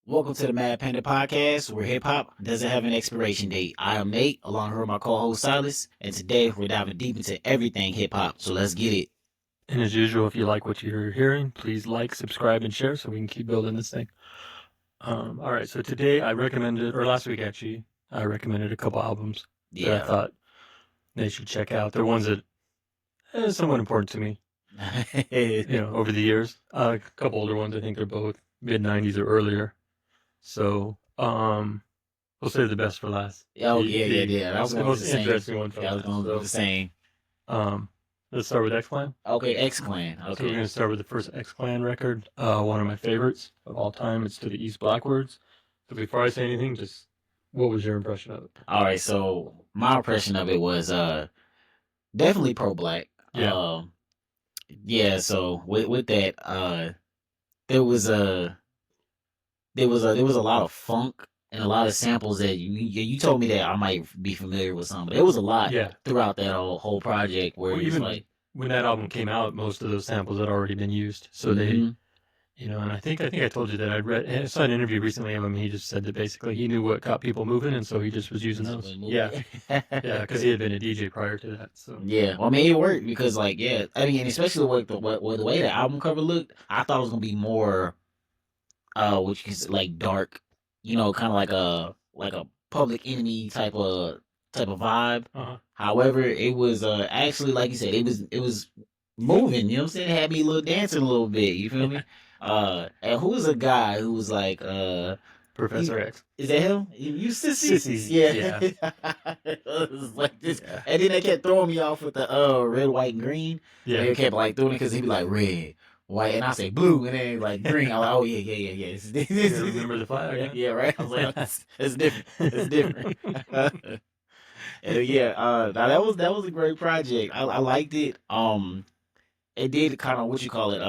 Welcome to the Mad Panda podcast, where hip hop doesn't have an expiration date. I am Nate, along with my co-host Silas, and today we're diving deep into everything hip hop. So let's get it. And as usual, if you like what you're hearing, please like, subscribe, and share so we can keep building this thing. All right, so today I recommended, or last week actually, I recommended a couple albums that I thought they should check out. They're ones that are somewhat important to me, over the years. A couple older ones, I think they're both mid-90s or earlier. So, we'll save the best for last. Oh, yeah. That was the most interesting one for last. I was going to do the same. Let's start with X-Clan. Okay, X-Clan. Okay. So we're going to start with the first X-Clan record, one of my favorites of all time. It's To the East Blackwards. So before I say anything, just what was your impression of it? All right, so my impression of it was definitely pro-black. Yeah. So with that, there was a lot of funk and a lot of samples that you told me that I might be familiar with some, but there was a lot throughout that whole project where even like when that album came out, most of those samples had already been used. So they, and I think I told you that I saw an interview recently of him. He just said that basically he knew what got people moving, and so he just was using those. Yeah, because he had been a DJ prior to that. So well, I mean, it worked because I mean, and especially the way the album cover looked, I thought it was gonna be more, which is like dark, kind of like a Public Enemy type of vibe. However, it was actually, like you said, it was moving. You know what I'm saying? It had me dancing a little bit. You feel me? And who was a guy who was like Professor X? Is that him? You sissies? Yeah. It was like this, and then they kept throwing me off with the red, white, and green. Yeah, they kept like throwing it because he'd be like red, white, and I say blue, and then like green. I'm like, oh yeah. You remember the flag? Yeah, right. I was like, it's different. It's different. Now that was a great project. I liked it. It did kind of, what you call it,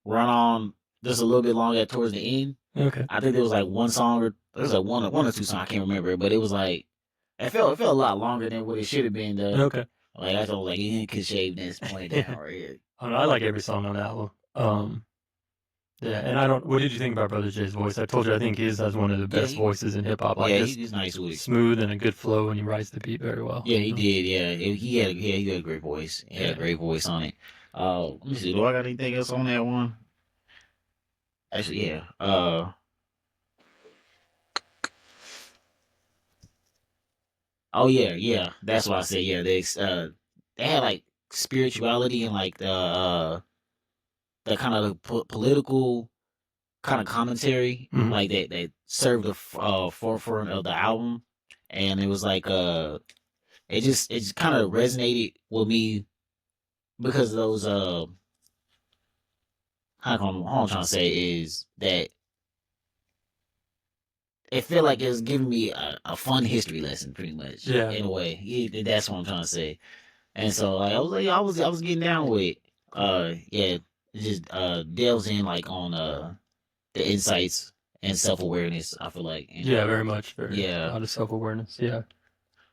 run on just a little bit longer towards the end. Okay. I think there was like one song, or there was like one or two songs, I can't remember, but it was like it felt a lot longer than what it should have been though. Okay. Like I thought, like you could shave this point down right here. I like every song on the album. Yeah, and what did you think about Brother Jay's voice? I told you I think his has one of the best voices in hip hop. Like he's nice with it. Smooth and a good flow, and he writes the beat very well. Yeah, he did. Yeah, he had a great voice. He had a great voice on it. Let me see. Do I got anything else on that one? Actually, yeah. Oh yeah. That's why I said yeah. They had like spirituality and like the kind of political kind of commentary, like that served the forefront of the album, and it was like it just kind of resonated with me because of those all I'm trying to say is that it felt like it was giving me a fun history lesson, pretty much. Yeah. In a way, that's what I'm trying to say. And so like, I was getting down with it just delves in like on the insights and self-awareness, I feel like. And, very much. A lot of self-awareness. But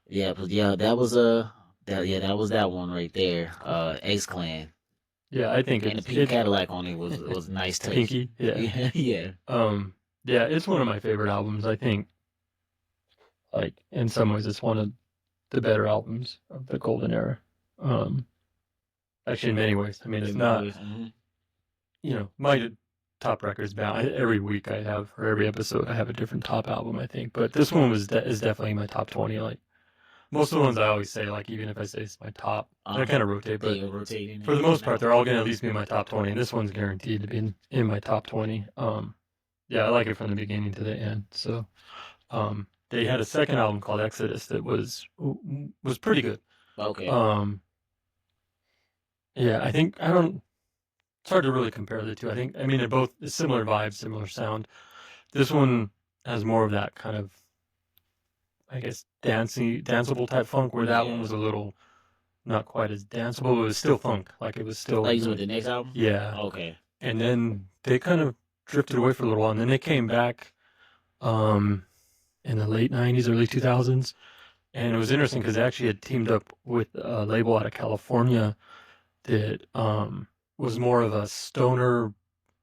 that was that one right there. X-Clan. Yeah, I think and the pink Cadillac on it was nice touch. Pinky, yeah. Yeah, it's one of my favorite albums. I think, like, in some ways, it's one of the better albums of the golden era. Actually, in many ways. I mean, it's not, my top records bound. Every week or every episode, I have a different top album, I think. But this one is definitely my top 20. Like, most of the ones I always say, like, even if I say it's my top, they kind of rotate. But for the most part, they're all going to at least be in my top 20. And this one's guaranteed to be in my top 20. Yeah, I like it from the beginning to the end. So, they had a second album called Exodus that was pretty good. Okay. Yeah, it's hard to really compare the two. I mean, they're both similar vibes, similar sound. This one has more of that kind of, I guess, danceable type funk, where that one was a little not quite as danceable, but it was still funk. Like, it was still. Like with the next album? Yeah. Okay. And then they kind of drifted away for a little while, and then they came back in the late 90s, early 2000s. And it was interesting because they actually had teamed up with a label out of California that was more of a stoner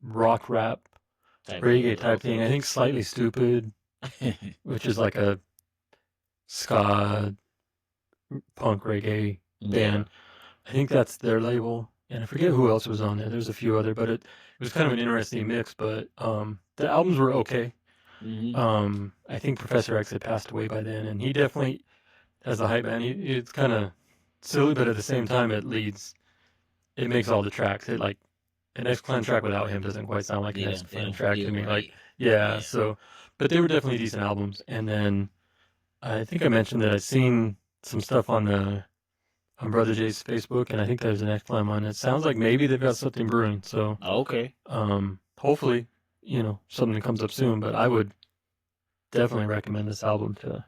rock rap reggae type thing. I think Slightly Stupid, which is like a ska punk reggae band. I think that's their label, and I forget who else was on there. There's a few other, but it was kind of an interesting mix. But the albums were okay. I think Professor X had passed away by then, and he definitely, as a hype man, it's kind of silly, but at the same time, it leads. It makes all the tracks. It like an X Clan track without him doesn't quite sound like an X Clan track to me. Right. Like, yeah. So, but they were definitely decent albums. And then I think I mentioned that I'd seen some stuff on Brother Jay's Facebook, and I think there's an X Clan one. It sounds like maybe they've got something brewing. So, okay. Hopefully, something comes up soon. But I would definitely recommend this album to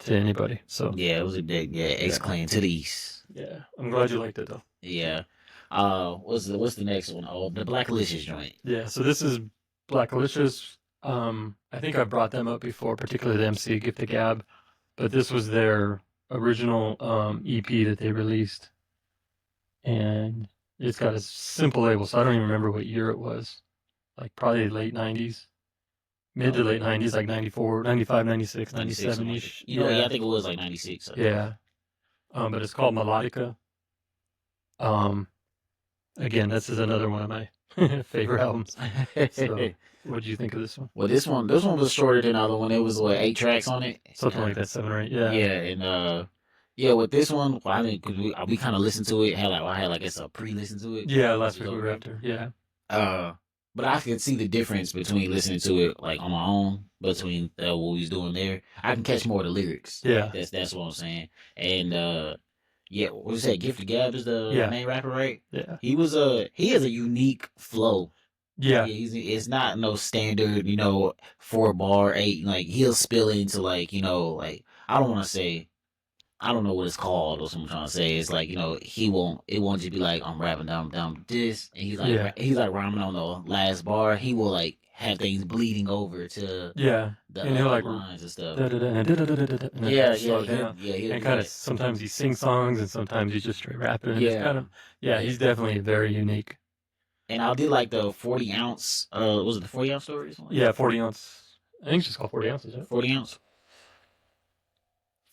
anybody. So yeah, it was a big X Clan to the east. Yeah, I'm glad you liked it though. Yeah. What's the next one? Oh, the Blackalicious joint. Yeah, so this is Blackalicious. I think I've brought them up before, particularly the MC Gift the Gab, but this was their original EP that they released, and it's got a simple label, so I don't even remember what year it was. Like probably late 90s. Mid to late 90s, like 94, 95, 96, 97-ish. Yeah, I think it was like 96. So. Yeah. But it's called Melodica. Again, this is another one of my favorite albums. So, what did you think of this one? Well, this one was shorter than the other one. It was 8 tracks on it. Something like that, 7 or 8. Yeah. Yeah, and with this one, well, I mean, cause we kind of listened to it. I had it's a pre-listen to it. Yeah, last week we were after. Yeah. But I could see the difference between listening to it like on my own, between what we was doing there. I can catch more of the lyrics. Yeah, that's what I'm saying. And what was that? Gift of Gab is the main rapper, right? Yeah. He has a unique flow. Yeah. It's not no standard, 4-bar 8. Like he'll spill into like I don't want to say. I don't know what it's called or something I'm trying to say. It's like, it won't just be like, I'm rapping down this. And he's like rhyming on the last bar. He will like have things bleeding over to the and he'll like lines and stuff. And kind of sometimes he sings songs and sometimes he's just straight rapping. He's definitely very unique. And I did like the 40 ounce, was it the 40 ounce story? Yeah, 40 ounce. I think it's just called 40 ounces. Right? 40 ounce?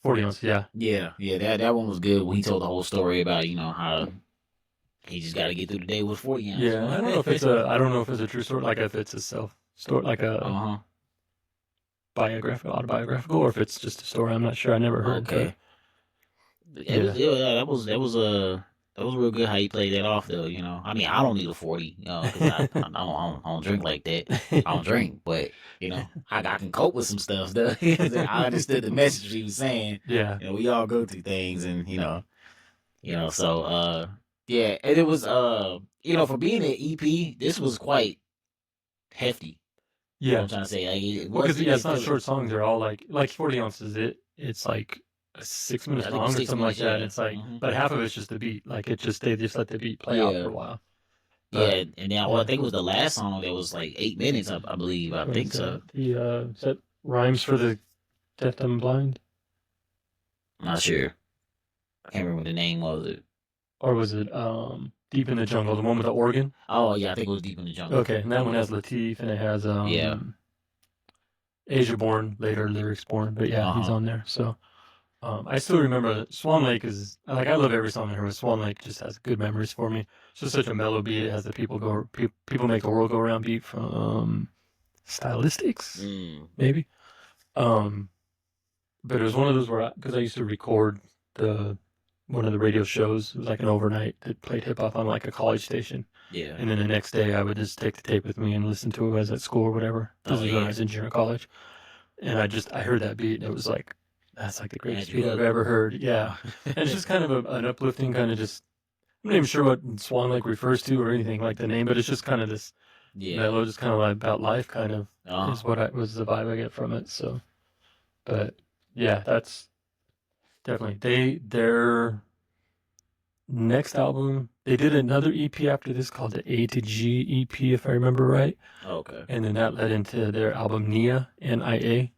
40 ounce, yeah. Yeah, that one was good when he told the whole story about, how he just got to get through the day with 40 ounces. Yeah, I don't know if it's a true story, like if it's a self story, like a autobiographical, or if it's just a story. I'm not sure. I never heard. Okay. That was real good how you played that off though. I mean, I don't need a 40, because I don't drink like that. I don't drink, but I can cope with some stuff though. I understood the message he was saying. Yeah. We all go through things, and so and it was for being an EP, this was quite hefty. Yeah. I'm trying to say because it's not short songs. They're all like 40 ounces. It's like a 6 minute song or something like that. It's like, but half of it's just the beat. Like they just let the beat play out for a while. But, and then I think it was the last song that was like 8 minutes. I believe. I think so. Is that Rhymes for the Deaf, Dumb, and Blind? I'm not sure. I can't remember what the name was. Or was it Deep in the Jungle, the one with the organ? Oh yeah, I think it was Deep in the Jungle. Okay, and that one has Latif, and it has Asia Born, later Lyrics Born, but he's on there. So I still remember Swan Lake is like, I love every song in here, but Swan Lake just has good memories for me. It's just such a mellow beat. It has the people make the world go around beat from Stylistics, maybe. But it was one of those where, because I used to record one of the radio shows. It was like an overnight that played hip hop on like a college station. Yeah. And then the next day I would just take the tape with me and listen to it as at school or whatever. This was when I was in junior college. And I heard that beat and it was like, that's like the greatest beat I've ever heard. Yeah. And it's just kind of an uplifting kind of just, I'm not even sure what Swan Lake refers to or anything like the name, but it's just kind of this mellow, just kind of like about life kind of is what was the vibe I get from it. So, but yeah, that's definitely their next album. They did another EP after this called the A to G EP, if I remember right. Okay. And then that led into their album Nia, N-I-A.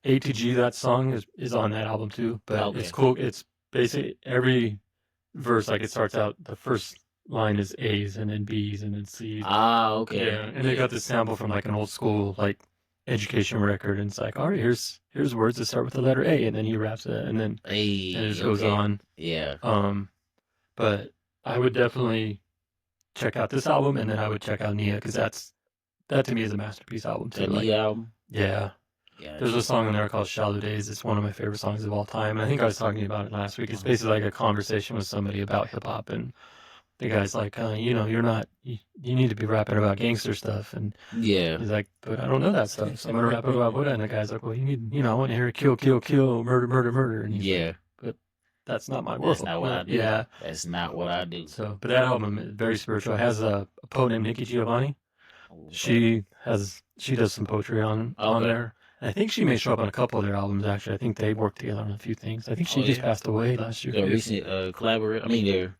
A to G, that song is on that album too, but it's cool. It's basically every verse, like it starts out, the first line is A's and then B's and then C's. Ah, okay. Yeah, and they got this sample from like an old school like education record, and it's like, all right, here's words that start with the letter A, and then he raps it, and then and it Hey, just goes okay. on. Yeah. But I would definitely check out this album, and then I would check out Nia, because that to me is a masterpiece album too. The Like, Nia album. yeah, Yeah. there's a song in there called "Shallow Days." It's one of my favorite songs of all time. I think I was talking about it last week. It's basically like a conversation with somebody about hip hop, and the guy's like, you're not, you need to be rapping about gangster stuff, and Yeah. he's like, but I don't know that stuff, so I'm gonna rap about Buddha. And the guy's like, well, you need, I want to hear kill, kill, kill, murder, murder, murder. And he's like, Yeah. but that's not my world. That's not what I do. Yeah. That's not what I do. So, but that album is very spiritual. It has a poet named Nikki Giovanni. She does some poetry on there. And I think she may show up on a couple of their albums. Actually, I think they worked together on a few things. I think she just passed away last year. The recent collaborate. I mean,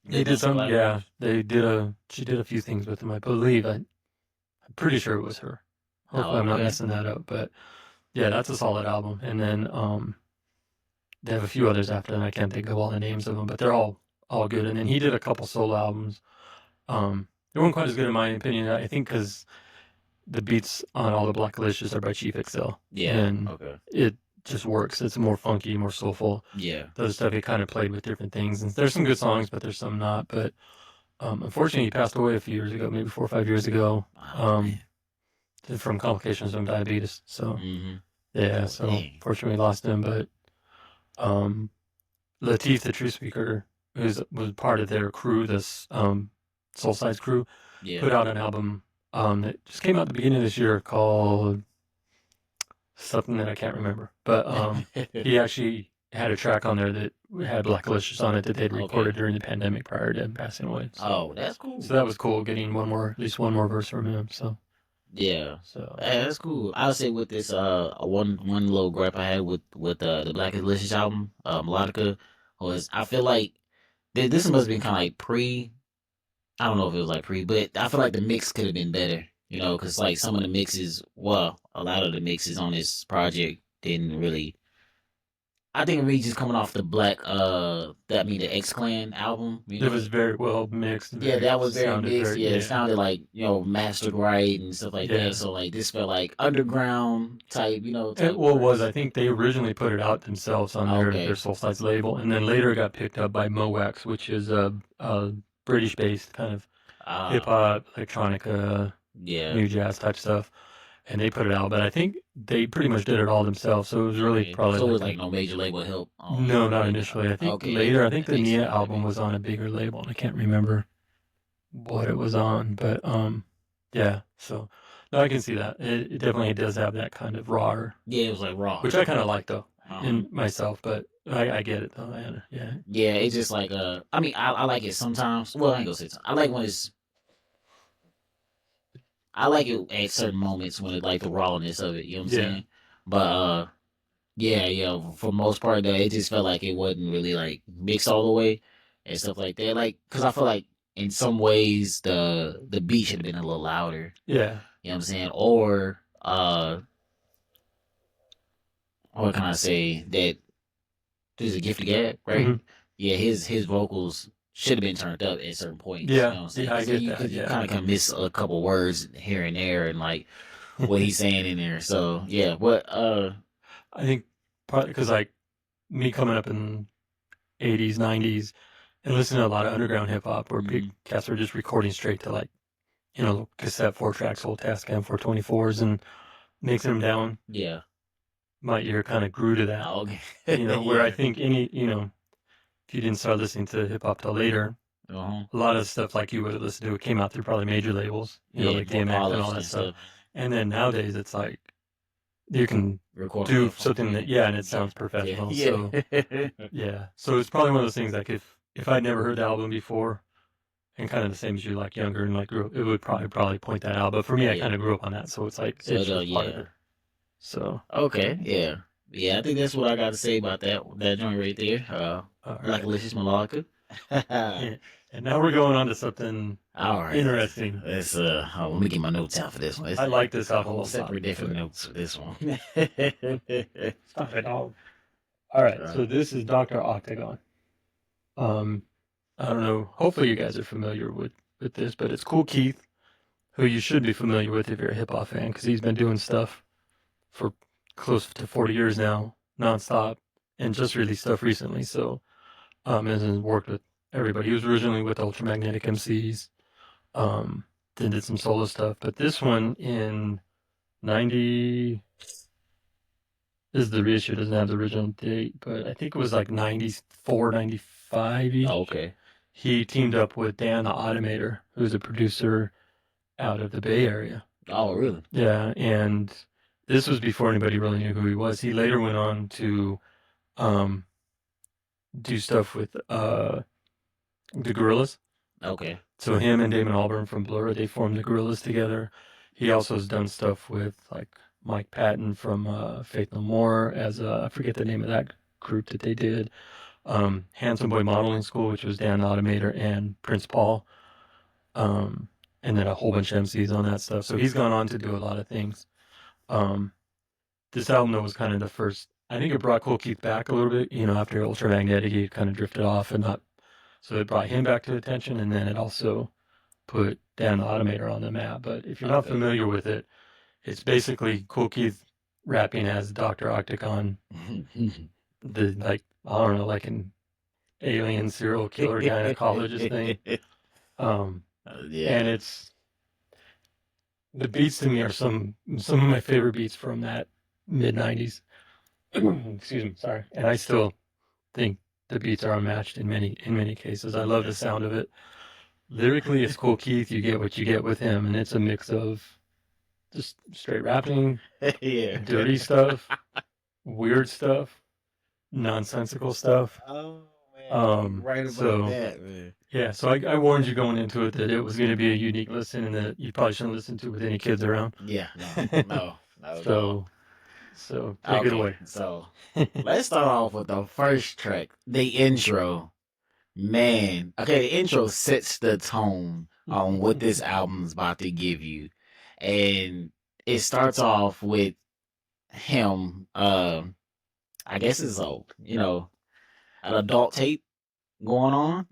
they did some. Yeah, she did a few things with them. I believe. I'm pretty sure it was her. Hopefully, I'm not messing that up. But yeah, that's a solid album. And then they have a few others after that. I can't think of all the names of them, but they're all good. And then he did a couple solo albums. They weren't quite as good in my opinion. I think because the beats on all the Blackalicious are by Chief Excel. Yeah. And it just works. It's more funky, more soulful. Yeah. The other stuff he kind of played with different things. And there's some good songs, but there's some not. But unfortunately, he passed away a few years ago, maybe 4 or 5 years ago, from complications from diabetes. So, yeah, so unfortunately lost him. But Lateef, the True Speaker, was part of their crew, this Soul Size crew, put out an album that just came out at the beginning of this year called something that I can't remember. But he actually had a track on there that had Blackalicious on it that they'd recorded during the pandemic prior to him passing away. So, that's cool. So that was cool, getting at least one more verse from him. So yeah, so that's cool. I would say with this one little gripe I had with the Blackalicious album, Melodica, was I feel like this must have been kind of like pre. I don't know if it was like pre, but I feel like the mix could have been better, because like some of the mixes, well, a lot of the mixes on this project didn't really. I think really just coming off the the X Clan album. It was very well mixed. Yeah, that was very mixed. It sounded like mastered right and stuff like that. So like this felt like underground type, It was. I think they originally put it out themselves on their Soul Size label, and then later it got picked up by Mowax, which is a British-based kind of hip hop, electronica, new jazz type stuff. And they put it out, but I think they pretty much did it all themselves. So it was really probably. So it was like no major label help. No, not initially. I think later. I think the Nia album was on a bigger label, and I can't remember what it was on. But yeah. So no, I can see that. It definitely does have that kind of raw. Yeah, it was like raw, which I kind of like though in myself. But I get it though. Yeah. Yeah, it's just like I mean, I like it sometimes. Well, I ain't gonna say sometimes. I like when it's. I like it at certain moments when it like the rawness of it, you know what I'm saying? But yeah, for most part that it just felt like it wasn't really like mixed all the way and stuff like that. Like, cause I feel like in some ways the beat should have been a little louder. Yeah. You know what I'm saying? Or what can I say? That there's a gift to gab, right? Mm-hmm. Yeah, his vocals should have been turned up at certain points. Yeah, you know what I'm saying? Yeah, I get that. You kind of can miss a couple words here and there, and like what he's saying in there. So yeah, but I think partly because like me coming up in '80s, '90s, and listening to a lot of underground hip hop, where big cats were just recording straight to like cassette 4-tracks, old Tascam 424s, and mixing them down. Yeah, my ear kind of grew to that. Oh, okay. Where I think if you didn't start listening to hip hop till later, a lot of stuff like you would listen to, it came out through probably major labels, like DMX and all that stuff. And then nowadays it's like you can do something that and it sounds professional. So so it's probably one of those things like if I'd never heard the album before, and kind of the same as you, like younger and like grew up, it would probably point that out. But for me, I kind of grew up on that, so it's like it's just part of it. So okay, yeah, I think that's what I got to say about that joint right there. Blackalicious Melodica. And now we're going on to something interesting. Let's let me get my notes out for this one. I like this album. Separate different notes for this one. Stop it all. All right, so this is Dr. Octagon. I don't know. Hopefully you guys are familiar with this, but it's Cool Keith, who you should be familiar with if you're a hip hop fan, because he's been doing stuff for close to 40 years now, nonstop, and just released stuff recently. So, and has worked with everybody. He was originally with Ultramagnetic MCs, then did some solo stuff. But this one in 90 is the reissue, doesn't have the original date, but I think it was like 94, 95 ish. Oh, okay. He teamed up with Dan the Automator, who's a producer out of the Bay Area. Oh, really? Yeah, and this was before anybody really knew who he was. He later went on to um, do stuff with the Gorillas. Okay. So him and Damon Albarn from Blur, they formed the Gorillas together. He also has done stuff with like Mike Patton from Faith No More as I forget the name of that group that they did. Handsome Boy Modeling School, which was Dan Automator and Prince Paul. And then a whole bunch of MCs on that stuff. So he's gone on to do a lot of things. This album though was kind of the first. I think it brought Cool Keith back a little bit. You know, after Ultramagnetic, he kind of drifted off and not. So it brought him back to attention, and then it also put Dan the Automator on the map. But if you're not familiar with it, it's basically Cool Keith rapping as Dr. Octagon, the like I don't know, like an alien serial killer gynecologist thing. Yeah. And it's the beats to me are some of my favorite beats from that mid '90s. Excuse me, sorry. And I still think the beats are unmatched in many cases. I love the sound of it. Lyrically, it's Cool Keith. You get what you get with him, and it's a mix of just straight rapping, Yeah. dirty stuff, weird stuff, nonsensical stuff. Oh man, right about so that, man. yeah, so I warned you going into it that it was going to be a unique listen and that you probably shouldn't listen to it with any kids around. Yeah, no. So take it away. So let's start off with the first track, the intro. Man, okay, the intro sets the tone on what this album's about to give you, and it starts off with him. I guess it's an adult tape going on.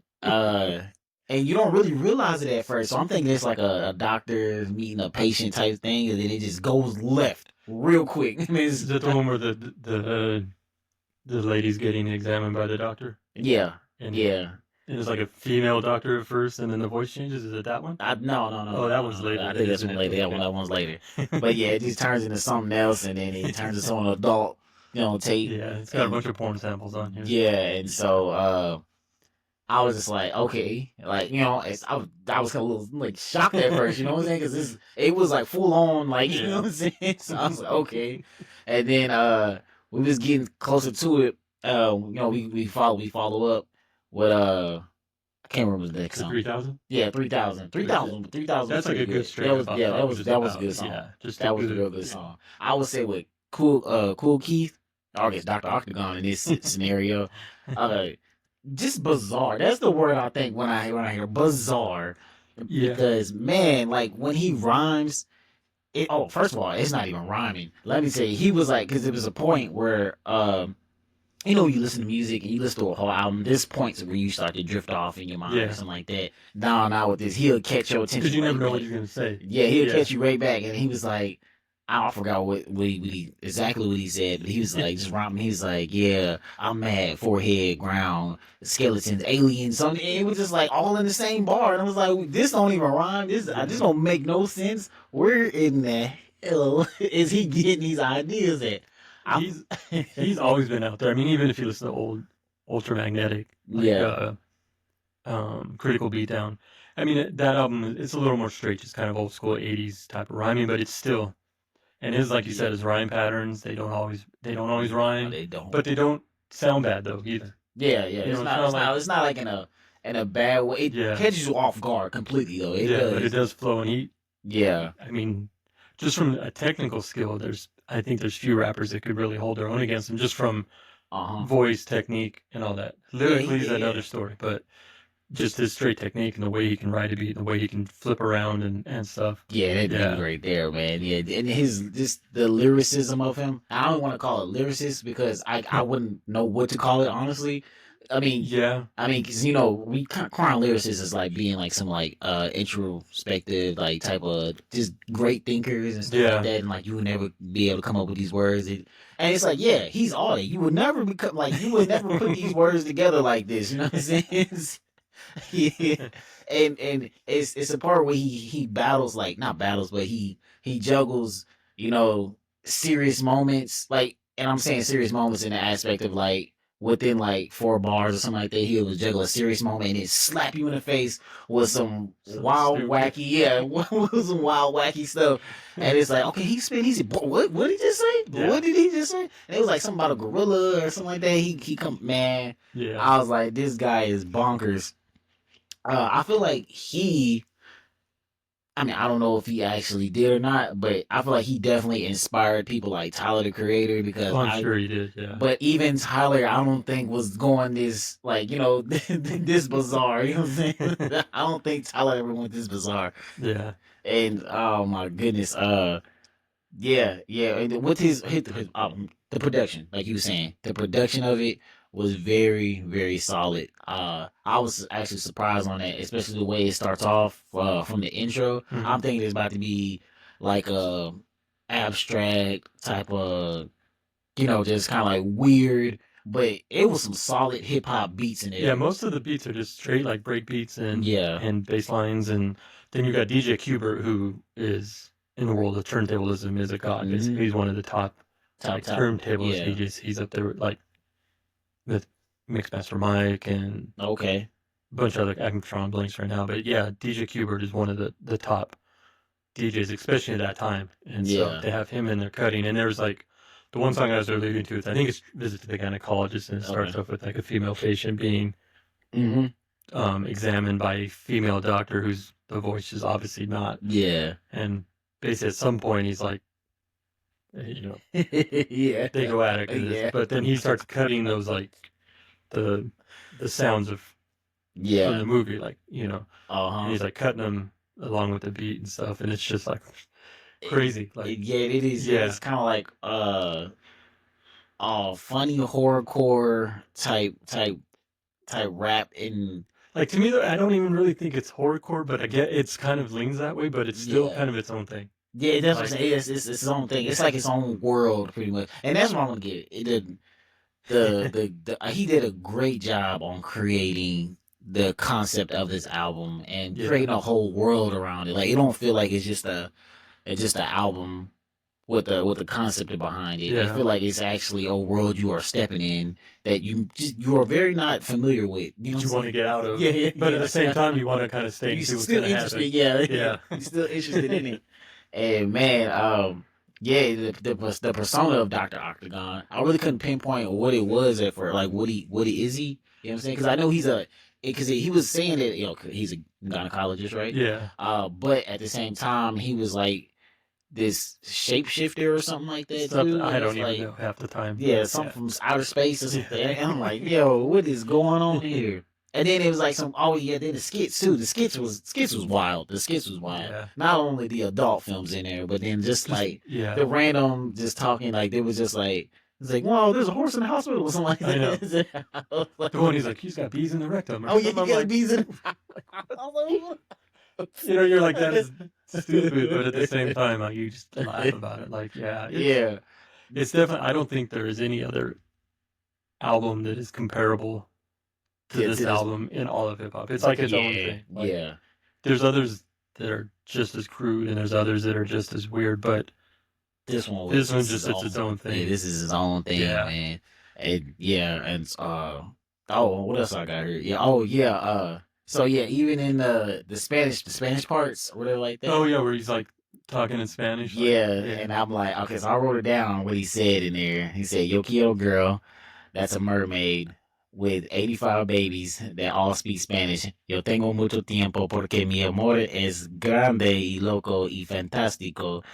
And you don't really realize it at first. So I'm thinking it's like a doctor meeting a patient type thing, and then it just goes left real quick. I mean, Is that the one where the lady's getting examined by the doctor? Yeah. And yeah. And it's like a female doctor at first, and then the voice changes. Is it that one? No. Oh, that one's later. I think that's one later. That one's later. But yeah, it just turns into something else, and then it turns into an adult, tape. Yeah, it's got a bunch of porn samples on here. Yeah, and so I was just like, okay, like I was kind of a little like shocked at first, you know what I'm saying? Because it was like full on, like you know what I'm saying. So I was like, okay, and then we was getting closer to it. We follow up with I can't remember the next song. 3000. Yeah, 3000. 3000. That's like a good straight. That was a good song. Yeah, that was a real good song. I would say with Cool Keith, or I guess Dr. Octagon in this scenario, just bizarre. That's the word I think when I hear bizarre. Yeah. Because man, like when he rhymes, first of all, it's not even rhyming. Let me say, he was like, because it was a point where you listen to music and you listen to a whole album. There's points where you start to drift off in your mind or something like that. Now with this, he'll catch your attention. Because you never know back. what he's gonna say. Yeah, he'll catch you right back. And he was like, I forgot exactly what he said, but he was like just rhyming. He was like, "Yeah, I'm mad, forehead, ground, skeletons, aliens, something." And it was just like all in the same bar, and I was like, "This don't even rhyme. This don't make no sense. Where in the hell is he getting these ideas at?" He's always been out there. I mean, even if you listen to old Ultramagnetic, Critical Beatdown. I mean, that album it's a little more straight, just kind of old school '80s type of rhyming, but it's still. And his, like you said, his rhyme patterns, they don't always rhyme. No, they don't. But they don't sound bad though either. Yeah. It's not like in a bad way. It catches you off guard completely though. But it does flow, and I mean, just from a technical skill, I think there's few rappers that could really hold their own against him just from voice technique and all that. Lyrically is another story, but just his straight technique and the way he can ride a beat, the way he can flip around and stuff. Yeah, that's right there, man. Yeah, and the lyricism of him. I don't want to call it lyricist because I wouldn't know what to call it honestly. I mean, Yeah. because you know, we crying lyricists is like being like some like introspective like type of just great thinkers and stuff like Yeah. that, and like you would never be able to come up with these words. And it's like, yeah, he's all that. You would never become like you would never put these words together like this. You know what I'm saying? Yeah. And it's a part where he battles like not battles, but he juggles, you know, serious moments like, and I'm saying serious moments in the aspect of like within like 4 bars or something like that, he'll juggle a serious moment and then slap you in the face with some Something wild stupid. wacky, yeah, with some wild wacky stuff. And it's like, okay, he spit easy. What did he just say? Yeah. What did he just say? And it was like something about a gorilla or something like that. He come, man. Yeah. I was like, this guy is bonkers. I feel like I mean, I don't know if he actually did or not, but I feel like he definitely inspired people like Tyler the Creator because Oh, I'm sure he did. Yeah. but even Tyler, I don't think was going this like, you know, this bizarre. You know what I'm saying? I don't think Tyler ever went this bizarre. Yeah. And oh my goodness, yeah, yeah. And with his the production, like you were saying, the production of it was very, very solid. I was actually surprised on that, especially the way it starts off from the intro. Mhm. I'm thinking it's about to be like a abstract type of, you know, just kind of like weird. But it was some solid hip hop beats in it. Yeah, most of the beats are just straight like break beats and Yeah. and bass lines, and then you got DJ Kubert, who is in the world of turntablism is a god. Basically, he's one of the top like turntablist yeah. DJs. He's up there with, like with Mixmaster Mike and Okay. a bunch of other. I'm drawing blanks right now, but yeah, DJ Kubert is one of the top DJs, especially at that time. And so Yeah. to have him in there cutting, and there's like the one song I was alluding to is I think it's Visit to the Gynecologist, and it starts Okay. off with like a female patient being Mm-hmm. examined by a female doctor whose the voice is obviously not. Yeah. And basically at some point he's like, you know, Yeah. they go at it. Yeah. But then he starts cutting those like the sounds of from Yeah. the movie, like, you know, and Uh-huh. he's like cutting them along with the beat and stuff, and it's just like crazy. Like, Yeah, it is. yeah. It's kind of like funny horrorcore type rap and Like to me, though, I don't even really think it's horrorcore, but I get it's kind of leans that way, but it's still Yeah. kind of its own thing. yeah, that's what Like- I'm saying. It's its own thing. It's like its own world, pretty much. And that's what I'm gonna get. It did the he did a great job on creating the concept of this album and Yeah. creating a whole world around it. Like it don't feel like it's just an album with the concept behind it. I Yeah. feel like it's actually a world you are stepping in that you are very not familiar with. You know, you want to get out of. Yeah, But yeah. at the same time, you want to kind of stay and You're see what's still going to interested, happen. yeah, Yeah. You're still interested in it. And man, yeah, the persona of Dr. Octagon, I really couldn't pinpoint what it was at first. Like, what he is he? You know what I'm saying? Because I know because he was saying that, you know, he's a gynecologist, right? Yeah. But at the same time, he was like this shapeshifter or something like that Stuff too. that I It don't was even like, know half the time. yeah, something from outer space or something. And I'm like, yo, what is going on here? And then it was like then the skits too. The skits was wild. The skits was wild. Yeah. Not only the adult films in there, but then just like Yeah. the random just talking, like there was just like it's like, wow, there's a horse in the hospital or something like I know. that. I was like, The one he's like, he's got bees in the rectum. Or oh yeah, something. he I'm got like, bees in it. I was like, what? you know, you're like, that is stupid, but at the same time, like, you just laugh about it. Like, yeah. Yeah. It's definitely, I don't think there is any other album that is comparable to Yeah, this to this- album in all of hip hop. It's like its own Yeah, thing. Like, yeah. there's others that are just as crude, and there's others that are just as weird, but This one this one just it's its own thing. Yeah, this is his own thing, Yeah. man. And yeah, and oh, what else I got here? Yeah, oh yeah, so yeah, even in the Spanish parts, or whatever like that. Oh yeah, where he's like talking in Spanish. Like, Yeah, and I'm like, okay, so I wrote it down what he said in there. He said, "Yo quiero girl, that's a mermaid with 85 babies that all speak Spanish. Yo tengo mucho tiempo porque mi amor es grande y loco y fantástico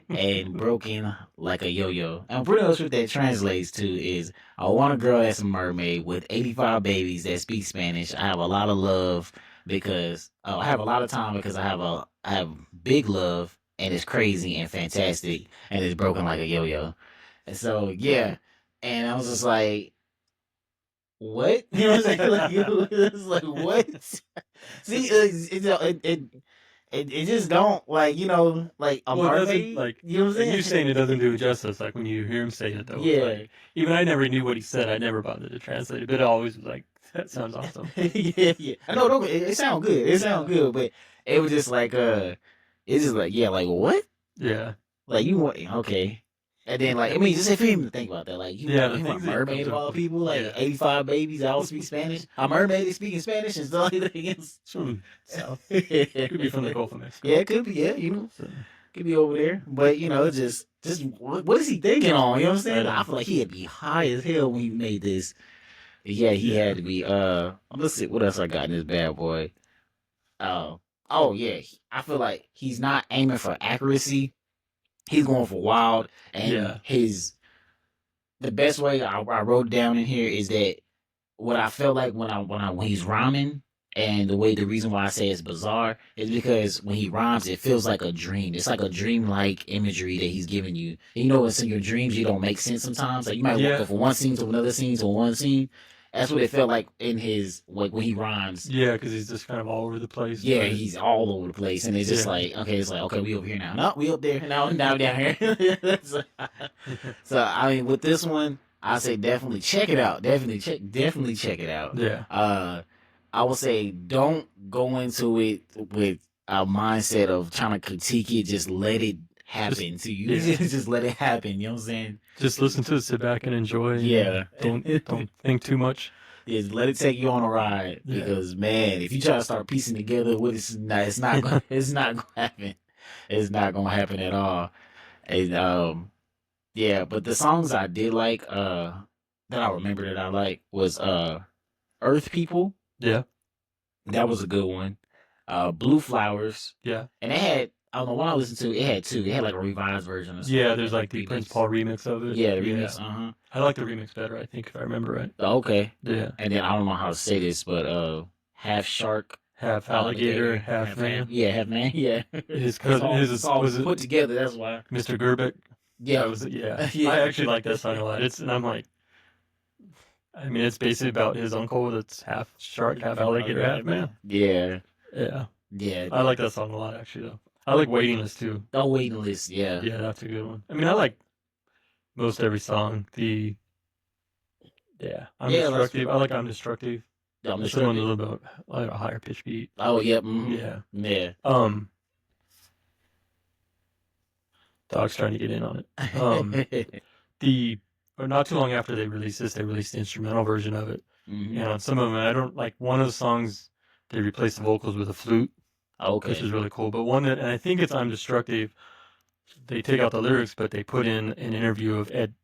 and broken like a yo-yo." And pretty much what that translates to is, I want a girl that's a mermaid with 85 babies that speak Spanish. I have a lot of love because I have a lot of time because I have big love and it's crazy and fantastic and it's broken like a yo-yo. And so yeah, and I was just like, what? You know what I'm saying? Like, it's like, what? See, it just don't, like, like a Well, it doesn't mermaid. like, You know what and I'm you saying? saying it doesn't do it justice. Like when you hear him say it, though, it's Yeah. like even I never knew what he said. I never bothered to translate it, but it always was like that sounds awesome. Yeah, yeah. I know. Don't, it sounds good. It sounds Yeah, good, but it was just like, it's just like, yeah, like what? yeah, Like you want, okay. And then, like, I mean, just for him to think about that, like, yeah. The you want things a that he mermaid comes of up all with, people, like yeah. 85 babies that all speak Spanish. A mermaid is speaking Spanish and stuff like that. It's from South, could be from the Yeah, Gulf of Mexico. it could be. Yeah, So, could be over there. But just what is he thinking on? You know what I'm I saying? I know. feel like he had to be high as hell when he made this. Yeah, he Yeah, had to be. Let's see what else I got in this bad boy. Uh, oh yeah, I feel like he's not aiming for accuracy. He's going for wild, and yeah, the best way I wrote down in here is that what I felt like when he's rhyming, and the reason why I say it's bizarre is because when he rhymes, it feels like a dream. It's like a dream-like imagery that he's giving you. And it's in your dreams, you don't make sense sometimes. Like you might go yeah, from one scene to another scene to one scene. That's what it felt like in his, like, when he rhymes. yeah. Because he's just kind of all over the place. Yeah, But he's all over the place, and it's just yeah, like, okay, it's like, okay, we over here now. No, we up there now down here. so, I mean, with this one, I say definitely check it out. Definitely check it out. yeah. I would say don't go into it with a mindset of trying to critique it. Just let it happen to you. Yeah. Just let it happen. You know what I'm saying? Just listen to it, sit back and enjoy. Yeah. Don't think too much. Is let it take you on a ride, Yeah. because man, if you try to start piecing together what it's not gonna happen. It's not gonna happen at all. And yeah, but the songs I did like, that I remember that I like was Earth People. Yeah, That was a good one. Blue Flowers. yeah, And it had, I don't know what I listened to, it had two. It had like a revised version or something. yeah. There's like the Prince Paul remix of it. Yeah, the remix. I like the remix better. I think if I remember right. Okay. Yeah. And then I don't know how to say this, but half shark, Half alligator, half man. Yeah, half man. Yeah. His cousin, it's all was it put together. That's why. Mr. Gerbeck? Yeah. That was it. Yeah. Yeah. I actually like that song a lot. And I'm like, I mean, it's basically about his uncle that's half shark, half alligator, half man. Yeah. Yeah. Yeah. I like that song a lot, actually, though. I like Waiting List, too. Oh, Waiting List. Yeah. Yeah, that's a good one. I mean, I like most every song. I'm Destructive. I like I'm Destructive. It's the one a little bit like a higher pitch beat. Oh, yeah. Yeah. Yeah. Dog's trying to get in on it. Or not too long after they released this, they released the instrumental version of it. Mm-hmm. And on some of them, I don't like one of the songs, they replaced the vocals with a flute. Okay. Which is really cool. But one that, and I think it's I'm Destructive, they take out the lyrics, but they put in an interview of Ed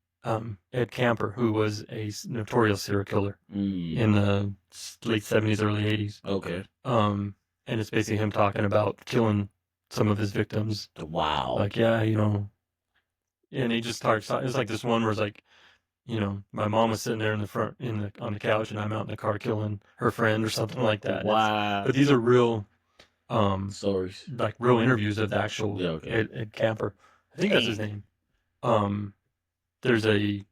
Camper, who was a notorious serial killer in the late 70s, early 80s. Okay. And it's basically him talking about killing some of his victims. Wow. Like, yeah, and he just starts, it's like this one where it's like, my mom was sitting there in the front, on the couch, and I'm out in the car killing her friend or something like that. Wow. But these are real, stories, like real interviews of the actual Ed Camper. I think that's his name. There's a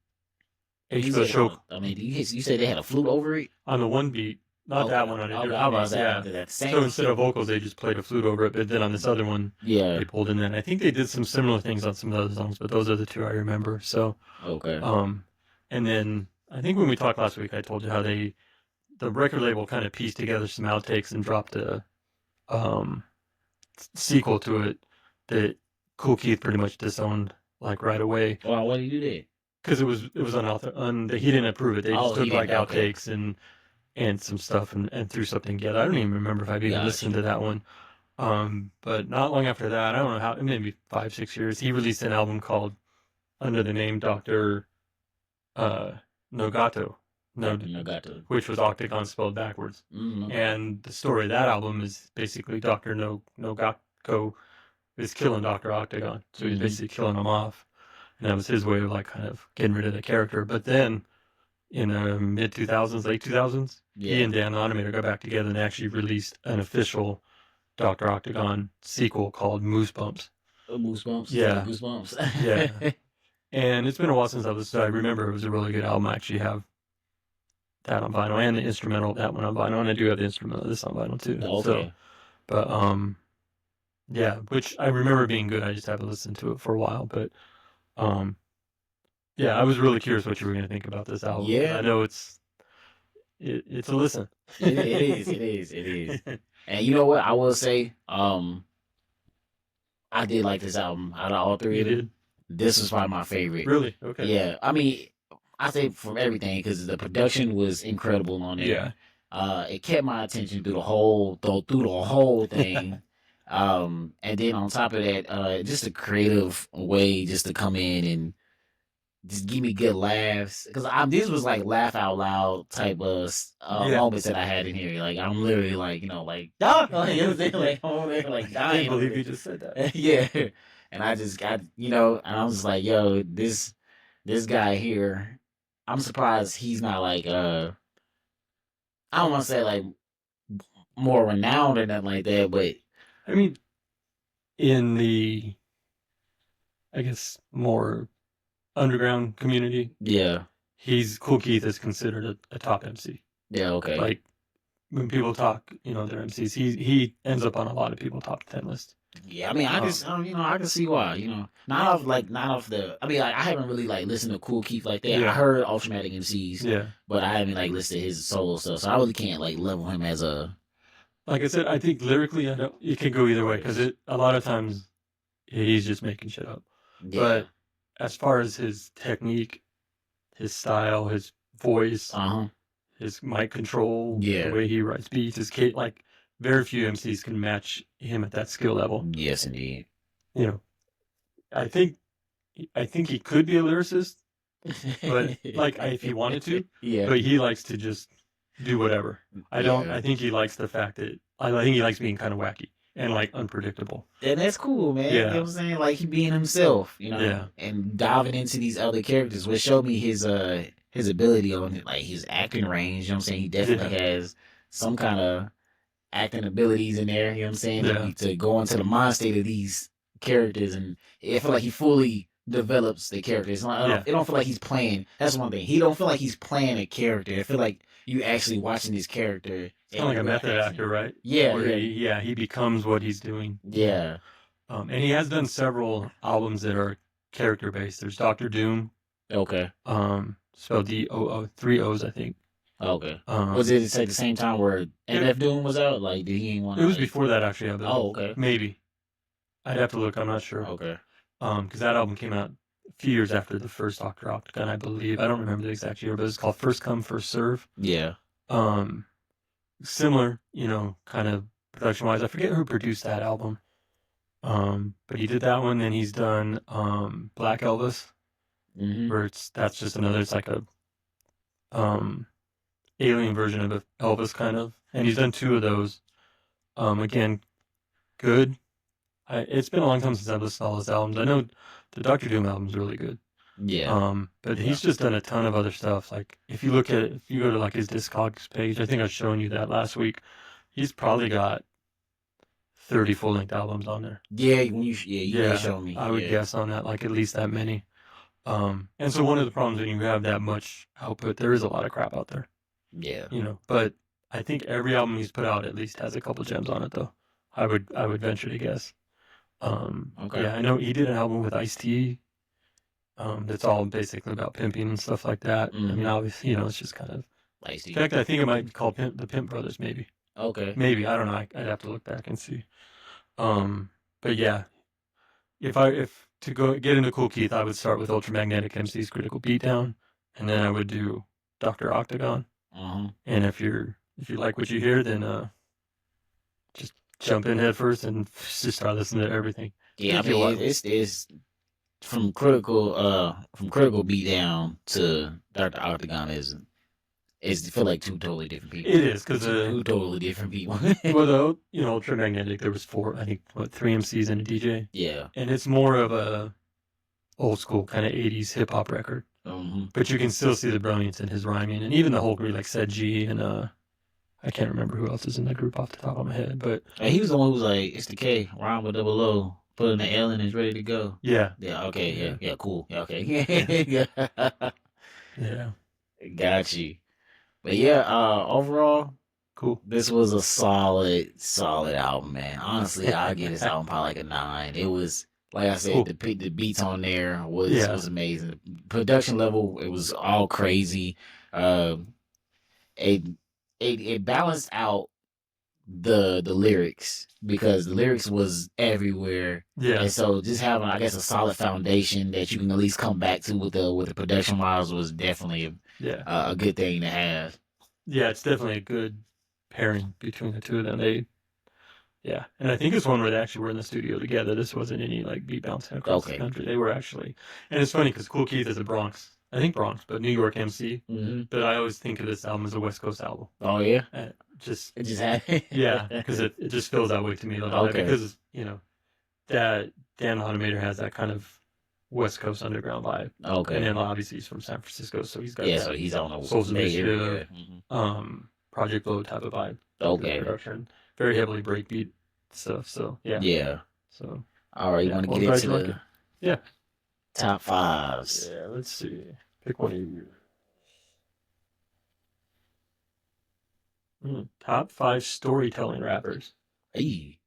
HBO show. I mean, you said they had a flute over it on the one beat, not that one on it. How about that? So instead of vocals, they just played a flute over it. But then on this other one, they pulled in that. I think they did some similar things on some of the other songs, but those are the two I remember. So okay. And then I think when we talked last week, I told you how the record label kind of pieced together some outtakes and dropped a sequel to it that Kool Keith pretty much disowned like right away. Well, why did you do that? Because it was he didn't approve it. They just took like outtakes and some stuff and threw something together. I don't even remember if I've even listened to that one. But not long after that, I don't know how, maybe 5-6 years, he released an album called under the name Dr. Nogato. Nogato. Which was Octagon spelled backwards. Mm-hmm. And the story of that album is basically Dr. Nogato is killing Dr. Octagon. So he's basically killing him off. And that was his way of like kind of getting rid of the character. But then in the mid 2000s, late 2000s, he and Dan Automator got back together and actually released an official Dr. Octagon sequel called Moose Bumps. Moose Bumps? Yeah. Moose Bumps. Yeah. And it's been a while since I listened to it. I remember it was a really good album. I actually have that on vinyl and the instrumental, that one on vinyl, and I do have the instrumental of this on vinyl too. Okay. So, but yeah, which I remember being good. I just haven't listened to it for a while, but yeah, I was really curious what you were going to think about this album. Yeah. I know it's a listen. It is. And you know what? I will say, I did like this album out of all three You of them. did? This was probably my favorite. Really? Okay. Yeah. I mean, I say from everything because the production was incredible on there. Yeah. It kept my attention through the whole thing. And then on top of that, just a creative way just to come in and just give me good laughs because this was like laugh out loud type of moments that I had in here. Like I'm literally like like you know what I'm saying? Like I'm over there like I dying. can't believe you just said that. Yeah, and I just got and I was like, yo, this guy here, I'm surprised he's not like I don't want to say like more renowned or nothing like that, but I mean, in the, I guess, more underground community, yeah, Kool Keith is considered a top MC. yeah, okay. Like when people talk, their MCs, he ends up on a lot of people's top 10 lists. Yeah, I mean, I can see why. Not off the. I mean, like, I haven't really like listened to Kool Keith like that. Yeah. I heard Ultramatic MCs, Yeah. but I haven't like listened to his solo stuff, so I really can't like level him as a. Like I said, I think lyrically, it can go either way because a lot of times he's just making shit up. Yeah. But as far as his technique, his style, his voice, his mic control, the way he writes beats, like very few MCs can match him at that skill level. Yes, indeed. I think he could be a lyricist, but like if he wanted to, yeah. But he likes to just do whatever. I think he likes the fact that I think he likes being kind of wacky and like unpredictable. And that's cool, man. Yeah. You know what I'm saying? Like he being himself, Yeah. and diving into these other characters, which showed me his ability on like his acting range. You know what I'm saying? He definitely has some kind of acting abilities in there. You know what I'm saying? Yeah. To go into the mind state of these characters, and I feel like he fully develops the characters. It don't feel like he's playing. That's one thing. He don't feel like he's playing a character. I feel like you actually watching this character. It's kind of like a method actor, right? Yeah. Where he becomes what he's doing. Yeah. And he has done several albums that are character based. There's Dr. Doom. Okay. Spelled D-O-O, 3 O's, I think. Okay. Was it at the same time where MF Doom was out? Like, did he want? It was before that, actually. I believe. Oh, okay. Maybe. I'd have to look. I'm not sure. Okay. Because that album came out a few years after the first Dr. Octagon, I believe. I don't remember the exact year, but it's called First Come, First Serve. Yeah. Similar, kind of production-wise. I forget who produced that album. But he did that one. Then he's done Black Elvis, where that's just another. It's like a alien version of Elvis, kind of. And he's done 2 of those. Again, good. It's been a long time since I've listened to all his albums. I know the Dr. Doom album's really good. Yeah. But he's just done a ton of other stuff. Like if you go to like his Discogs page, I think I've shown you that last week. He's probably got 30 full-length albums on there. Yeah, you showed me. I would guess on that, like at least that many. And so one of the problems when you have that much output, there is a lot of crap out there. Yeah. But I think every album he's put out at least has a couple gems on it, though. I would venture to guess. Okay. Yeah, I know he did an album with Ice-T. That's all basically about pimping and stuff like that. I mean, obviously, it's just kind of. Ice-T. In fact, I think it might be called the Pimp Brothers, maybe. Okay. Maybe, I don't know. I'd have to look back and see. But yeah, if to get into Kool Keith, I would start with Ultramagnetic MC's Critical Beatdown, and then I would do Dr. Octagon. And if you like what you hear, then just jump in head first and just start listening to everything. Yeah, I mean it's from critical Beatdown to Dr. Octagon is feel like 2 totally different people. It is because 2 totally different people. Well, though, Ultramagnetic, there was 3 MCs and a DJ. Yeah, and it's more of a old school kind of 80s hip hop record. But you can still see the brilliance in his rhyming, and even the whole group, like Said G and I can't remember who else is in that group off the top of my head, but he was the one who was like, "It's the K, rhyme with double O, put in the L and it's ready to go." Yeah. Yeah. Okay. Yeah. Cool. Yeah. Okay. Yeah. Yeah. Got you. But yeah, overall, Cool. this was a solid album, man. Honestly, I give this album probably like a 9. It was like I said, Cool. the beats on there Yeah. was amazing. Production level, it was all crazy. Um, it it balanced out the lyrics because the lyrics was everywhere. Yeah. And so just having, I guess, a solid foundation that you can at least come back to with the production models was definitely a good thing to have. Yeah, it's definitely a good pairing between the two of them. Yeah, and I think it's one where they actually were in the studio together. This wasn't any like beat bouncing across the country. They were actually, and it's funny because Cool Keith is a Bronx, I think Bronx, but New York MC. Mm-hmm. But I always think of this album as a West Coast album. Oh yeah, it just happened. Yeah, because it just feels that way to me. Because that Dan Automator has that kind of West Coast underground vibe. Okay, and then obviously he's from San Francisco, so he's got so he's on the Souls Initiative, Project Low type of vibe. Okay, production, very heavily breakbeat stuff. So yeah. So all right, you want to get into the top 5s? Yeah, let's see. Pick one of you. Top 5 storytelling rappers. Hey.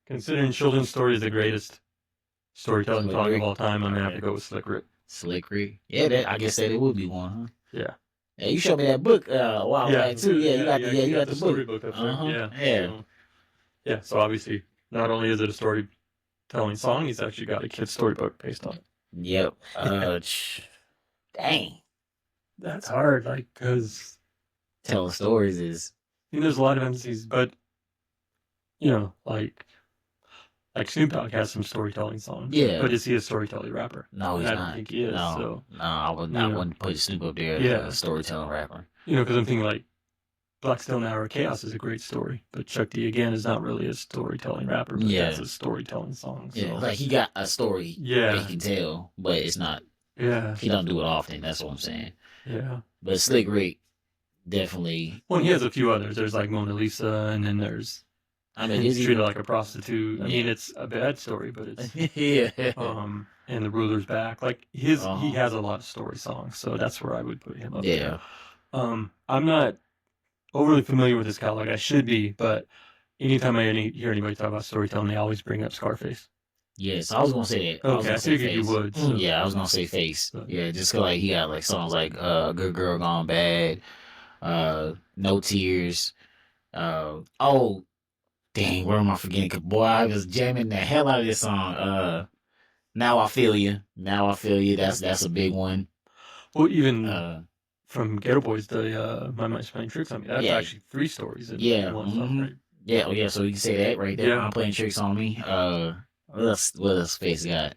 Considering children's stories the greatest storytelling song of all time, I'm gonna have to go with Slick Rick. Slick Rick. Yeah, I guess that it would be one, huh? Yeah. Yeah, you showed me that book a while back too. Yeah, you got the storybook up there. Yeah. So obviously, not only is it a storytelling song, he's actually got a kid's storybook based on it. Yep. Dang. That's hard, because telling stories is. There's a lot of emphases, but like Snoop Dogg has some storytelling songs. Yeah. But is he a storytelling rapper? No, he's not. I don't think he is. No, I wouldn't put Snoop up there as a storytelling rapper. Because I'm thinking like Black Stone Hour Chaos is a great story, but Chuck D again is not really a storytelling rapper, but that's a storytelling song. So. Yeah, like he got a story that he can tell, but it's not. Yeah. He don't do it often. That's what I'm saying. Yeah. But Slick Rick definitely. Well, he has a few others. There's like Mona Lisa, and then there's. He's treated like a prostitute. I mean, it's a bad story, but it's and the ruler's back. Like he has a lot of story songs, so that's where I would put him up there. I'm not overly familiar with his catalog. I should be, but anytime I hear anybody talk about storytelling, they always bring up Scarface. Yes, I was gonna say that. Okay, I figured you would. So. Yeah, I was gonna say Face. Yeah, just cause like he got like songs like "Good Girl Gone Bad," "No Tears." Dang, where am I forgetting? Cause boy, I was jamming the hell out of this song. Now I Feel You. Now I Feel You. That's a big one. Well, even from Ghetto Boys, the My Mind's Playing Tricks on Me. That's actually 3 stories in one song, right? Yeah, so you can say that right there. I'm playing tricks on me. What else Face got?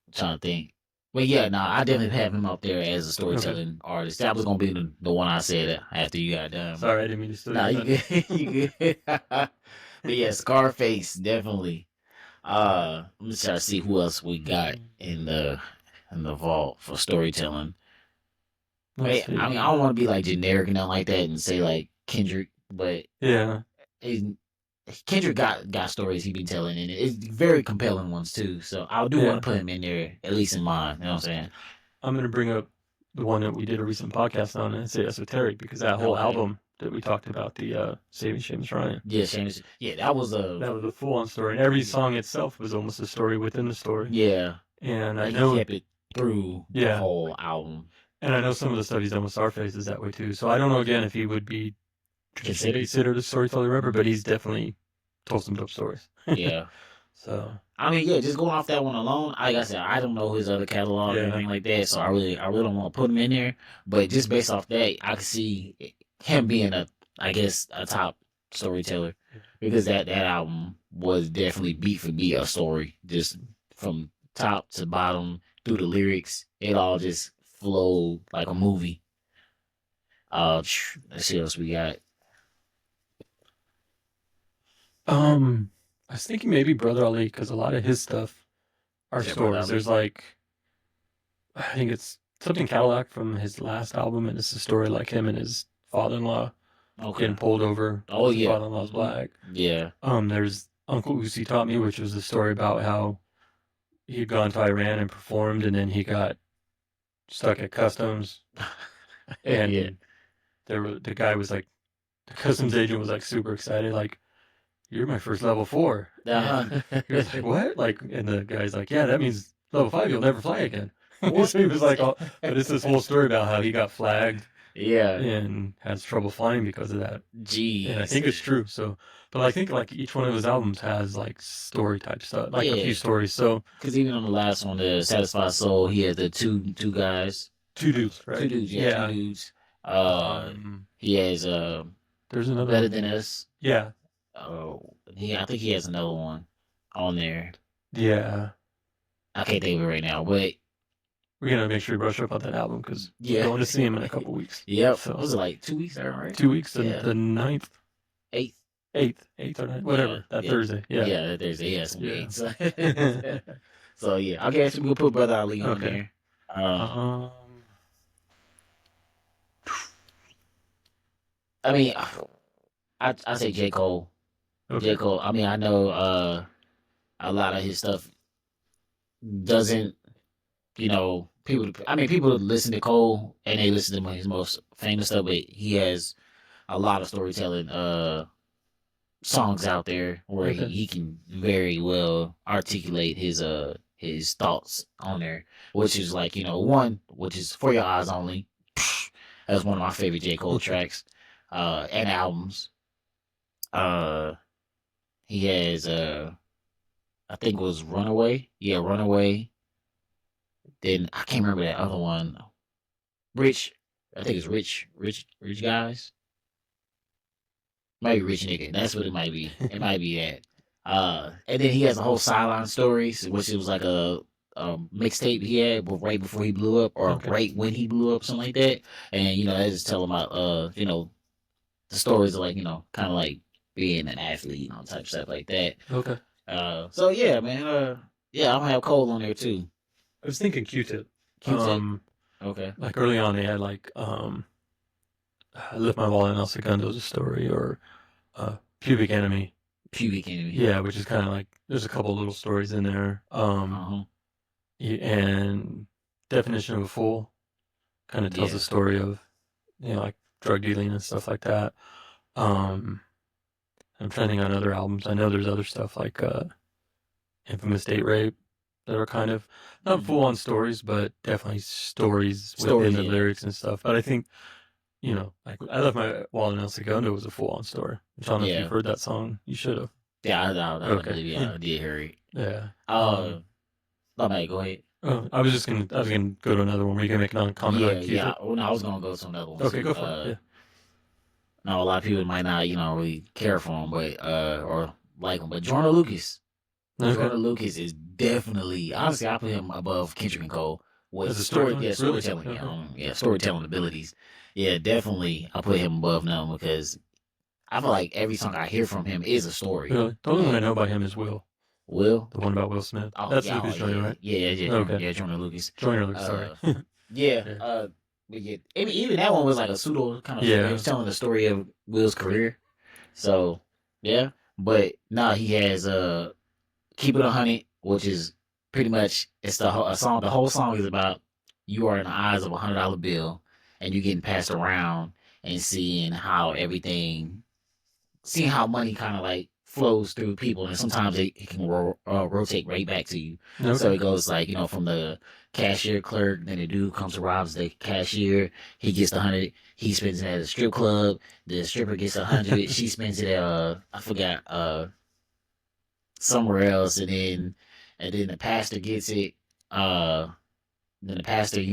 I'm trying to think. But yeah, I definitely have him up there as a storytelling artist. That was gonna be the one I said after you got done. Sorry, I didn't mean to steal you good. You good. But yeah, Scarface definitely. Let me try to see who else we got in the vault for storytelling. I don't want to be like generic and nothing like that and say like Kendrick, but Kendrick got stories he been telling, and it's very compelling ones too. So I do want to put him in there, at least in mine. You know what I'm saying? I'm gonna bring up the one that we did a recent podcast on and say Esoteric, because that whole album that we talked about, the Saving Seamus Ryan. Yeah, Seamus. Yeah, that was a full-on story, and every song itself was almost a story within the story. Yeah, and I know he kept it through the whole album. And I know some of the stuff he's done with Starface is that way too. So I don't know again if he would be considered a storyteller rapper, but he's definitely told some dope stories. Yeah. So I mean, just going off that one alone, like I said, I don't know his other catalog or anything like that, so I really don't want to put him in there. But just based off that, I could see him being a top storyteller, because that album was definitely beat for beat a story, just from top to bottom through the lyrics. It all just flowed like a movie. Let's see what else we got. I was thinking maybe Brother Ali, because a lot of his stuff are stories. There's like, I think it's something Cadillac from his last album, and it's a story like him and his father-in-law getting pulled over. Oh yeah, his father-in-law's black. Yeah. There's Uncle Uzi Taught Me, which was a story about how he had gone to Iran and performed, and then he got stuck at customs, Yeah. and the guy was like, the customs agent was like super excited, like, "You're my first level 4," and he was like, "What?" Like, and the guy's like, "Yeah, that means level 5, you'll never fly again." What? So he was like, oh, but it's this whole story about how he got flagged Yeah. and has trouble flying because of that. And I Jeez. think it's true. So, but I think like each one of his albums has like story type stuff, like a few Yeah. stories. So, Because even on the last one, the Satisfied Soul, he had the two guys, two dudes, two right? dudes, yeah, two Yeah. dudes. Um, He has there's another Better one. Than Us. Yeah. Oh, I think he has another one on there. Yeah. I can't think of it right now, but We're gonna make sure we brush up on that album because we're yeah. going to see him in a couple weeks. Yep. So, Was it like 2 weeks there, right? 2 weeks, Yeah. the 9th, 8th. 8th or 9th, whatever, that Thursday. Yeah. Yeah, that Thursday. Yeah, some Yeah. games. So yeah, I guess we'll put Brother Ali on Okay. there. I mean, I say J. Cole. Okay. J. Cole. I mean, I know a lot of his stuff doesn't, people. I mean, people listen to Cole and they listen to his most famous stuff, but he has a lot of storytelling songs out there where Okay. he can very well articulate his thoughts on there, which is like, one, which is For Your Eyes Only. That's one of my favorite J. Cole tracks and albums. He has I think it was Runaway. Yeah, Runaway. Then I can't remember that other one. Rich. I think it's Rich Guys. Maybe Rich Nigga. That's what it might be. It might be that. And then he has a whole sideline stories, which it was like a mixtape he had right before he blew up, or Okay. right when he blew up, something like that. And I just tell him about the stories of like kind of like being an athlete, type stuff like that. Okay. So yeah, man. Yeah, I'm gonna have Cole on there too. I was thinking Q-Tip. Q-Tip. Okay. Like early on, they had like I Lift My Wallet and El Segundo's a story, or Pubic Enemy. Pubic Enemy. Yeah, which is kind of like there's a couple little stories in there. And Definition of a Fool kind of tells the story of like drug dealing and stuff like that. I'm trying to think on other albums. I know there's other stuff like Infamous Date Rape that are kind of not full on stories, but definitely stories within the lyrics and stuff. But I think, like I Left My Wallet in El Segundo was a full on story. I don't know if you've heard that song. You should have. Yeah, I did hear it. Yeah. No, mate, go ahead. I was gonna go to another one where you can make non-comment on Q-Tip. Yeah. Oh, no, I was gonna go to another one. Okay, go for it. Yeah. No, a lot of people might not, really care for him, but or like him. But Jordan Lucas. Okay. Jordan Lucas is definitely, honestly, I put him above Kendrick and Cole with storytelling. Okay. Storytelling abilities. Yeah, definitely, I put him above them because I feel like every song I hear from him is a story. Really? The only one I know about him is Will. Will? The one about Will Smith. Oh, that's Lucas Joyner, right? Yeah. Okay. Yeah, Jordan Lucas. Joyner Lucas, sorry. Yeah. But yeah, even that one was like a pseudo kind of. Yeah. It was telling the story of Will's career. So yeah, but he has Keep It 100, which is pretty much it's a song. The whole song is about you are in the eyes of $100 bill, and you getting passed around and seeing how money kind of like flows through people, and sometimes it can rotate right back to you. Okay. So it goes like from the cashier clerk, then the dude comes and robs the cashier. He gets the 100. He spends it at a strip club. The stripper gets 100. She spends it at I forgot somewhere else, and then the pastor gets it. Then the pastor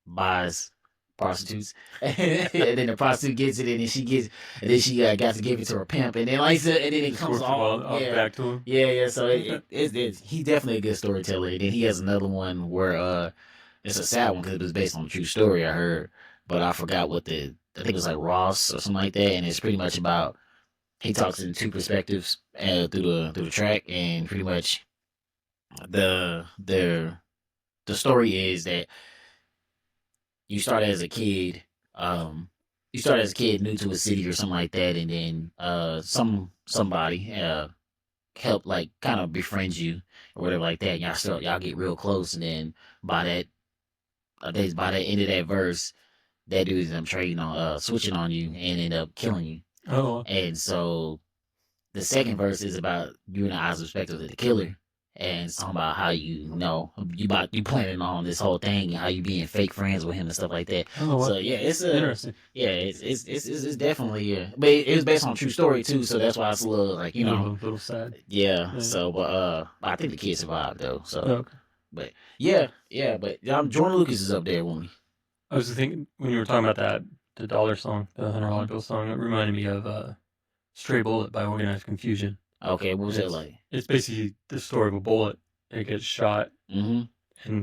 buys prostitutes, and then the prostitute gets it, and then she got to give it to her pimp, and then and then it comes all back to him. Yeah. So it's he's definitely a good storyteller. And then he has another one where it's a sad one because it was based on a true story I heard, but I forgot I think it was like Ross or something like that, and it's pretty much about he talks in two perspectives through the track, and pretty much the story is that you start as a kid new to a city or something like that, and then somebody help like kind of befriends you or whatever like that, and y'all get real close, and then by that by the end of that verse, that dude's trading on switching on you and end up killing you. Oh. And so the second verse is about you and the eyes perspective of the killer. And it's talking about how you planning on this whole thing and how you being fake friends with him and stuff like that. Oh, so yeah, it's interesting. Yeah, it's definitely but it was based on a true story too. So that's why it's a little like a little sad. Yeah. So but I think the kid survived though. So okay. But yeah. But Jordan Lucas is up there with me. I was thinking when you were talking about that the dollar song, the $100 bill song, it reminded me of Stray Bullet by Organized Confusion. Okay, what was that like? It's basically the story of a bullet. It gets shot and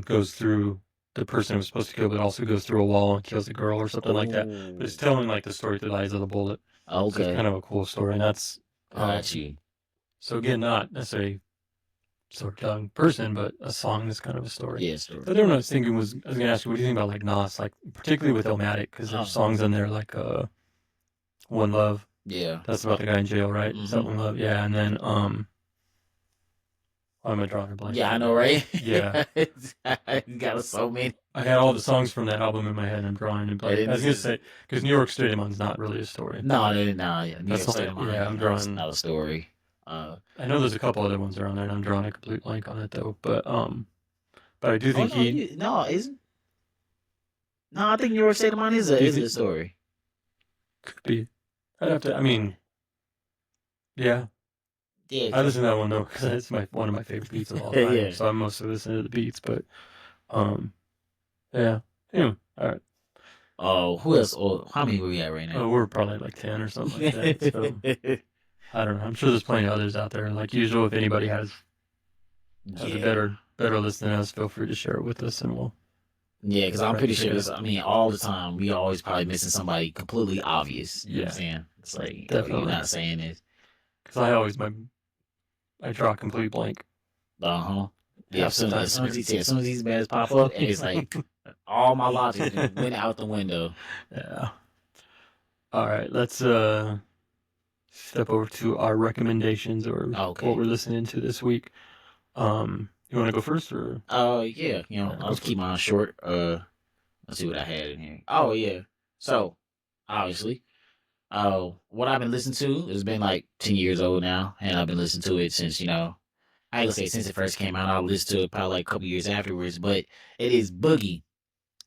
goes through the person it was supposed to kill, but also goes through a wall and kills a girl or something like that. But it's telling like the story through the eyes of the bullet. Okay. So it's kind of a cool story, and that's got you. So again, not necessarily storytelling person, but a song is kind of a story. Yeah, story. The other one I was thinking was, I was going to ask you, what do you think about like Nas, like particularly with Illmatic, because there's songs in there like One Love. Yeah. That's about the guy in jail, right? Is that One Love? Yeah, and then I'm a drawing a blank. Yeah, I know, right? Yeah. You got so many. I had all the songs from that album in my head and I'm drawing a blank. I was going to say, because New York State of Mind's not really a story. No, yeah. New York State of Mind. Yeah, I'm drawing. Not a story. I know there's a couple other ones around there, and I'm drawing a complete blank on it though. But I do think I think New York State of Mind is a story. Could be. I'd have to. I mean, yeah. Yeah. I listen to that one though because it's one of my favorite beats of all time. Yeah. So I'm mostly listening to the beats, but yeah. Anyway, all right. Oh, who else? Oh, how many were we at right now? Oh, we're probably like 10 or something like that. So. I don't know. I'm sure there's plenty of others out there. Like usual, if anybody has a better list than us, feel free to share it with us, and we'll. Yeah, because I'm pretty sure this. I mean, all the time we always probably missing somebody completely obvious. You know what I'm saying? It's like you're not saying it. Because I draw a complete blank. Yeah. As soon as these bands pop up, and it's like all my logic went out the window. Yeah. All right, let's step over to our recommendations or what we're listening to this week. You want to go first or? Yeah. I'll just keep mine short. Let's see what I had in here. Oh yeah. So obviously, what I've been listening to has been like 10 years old now, and I've been listening to it since I ain't gonna say since it first came out. I listened to it probably like a couple years afterwards, but it is Boogie,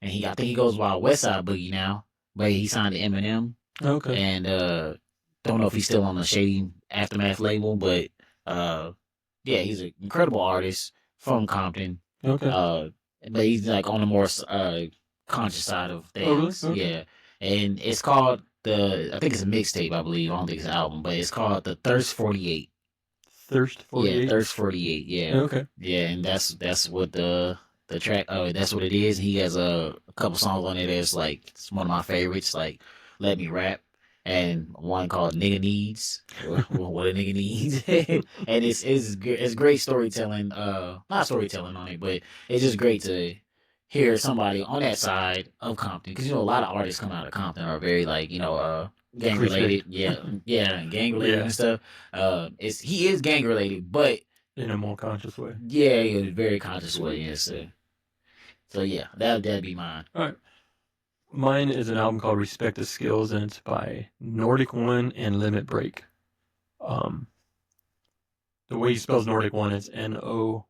and I think he goes by West Side Boogie now, but he signed to Eminem. Okay. And don't know if he's still on the Shady Aftermath label, but yeah, he's an incredible artist from Compton. Okay. But he's like on the more conscious side of things. Oh, really? Okay. Yeah, and it's called I think it's a mixtape, I believe. I don't think it's an album, but it's called the Thirst 48. Thirst 48. Yeah, Thirst 48. Yeah. Okay. Yeah, and that's what the track. That's what it is. He has a couple songs on it that's like it's one of my favorites, like Let Me Rap, and one called Nigga Needs, what a nigga needs. And it's great storytelling. Not storytelling on it, but it's just great to hear somebody on that side of Compton, because a lot of artists come out of Compton are very like gang related. Yeah, gang related and stuff. He is gang related, but in a more conscious way. Yeah, in a very conscious way. Yes. So yeah, that'd be mine. All right. Mine is an album called Respect the Skills, and it's by Nordic One and Limit Break. The way he spells Nordic One is Nord,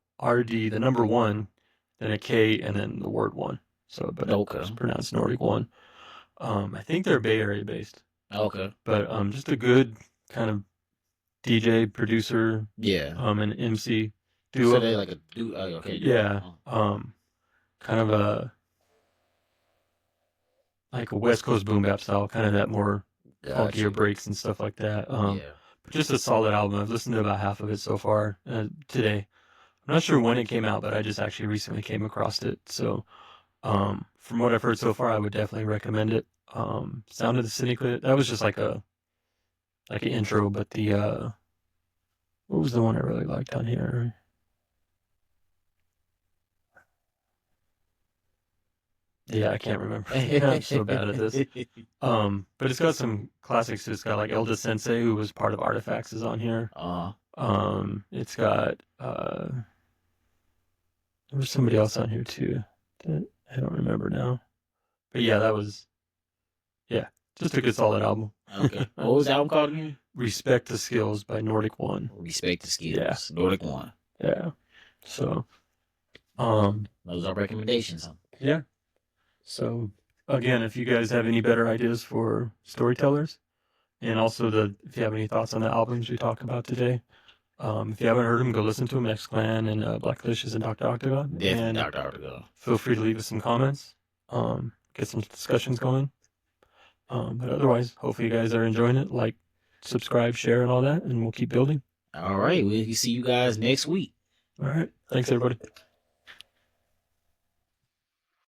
the number one, then a K, and then the word one. So, but it's pronounced Nordic One. I think they're Bay Area based. Okay. But just a good kind of DJ, producer, an MC duo. So they like a duo. Okay. Yeah. Kind of a West Coast boom bap style, kind of that more funkier breaks and stuff like that. But just a solid album. I've listened to about half of it so far today. I'm not sure when it came out, but I just actually recently came across it. So from what I've heard so far, I would definitely recommend it. Sound of the Syndicate, that was just like an intro, but the what was the one I really liked on here? Yeah, I can't remember. I'm so bad at this. But it's got some classics. It's got like Elda Sensei, who was part of Artifacts, is on here. It's got there was somebody else on here too that I don't remember now. But yeah, that was, just a good solid album. Okay. What was the album called again? Respect the Skills by Nordic One. Respect the Skills. Yeah. Nordic One. Yeah. So, those are recommendations. Huh? Yeah. So, again, if you guys have any better ideas for storytellers, and also if you have any thoughts on the albums we talked about today, if you haven't heard them, go listen to them. X Clan and Blackalicious and Dr Octagon. Definitely Dr Octagon. Feel free to leave us some comments. Get some discussions going. But otherwise, hopefully you guys are enjoying it. Like, subscribe, share, and all that, and we'll keep building. All right. We'll see you guys next week. All right. Thanks, everybody.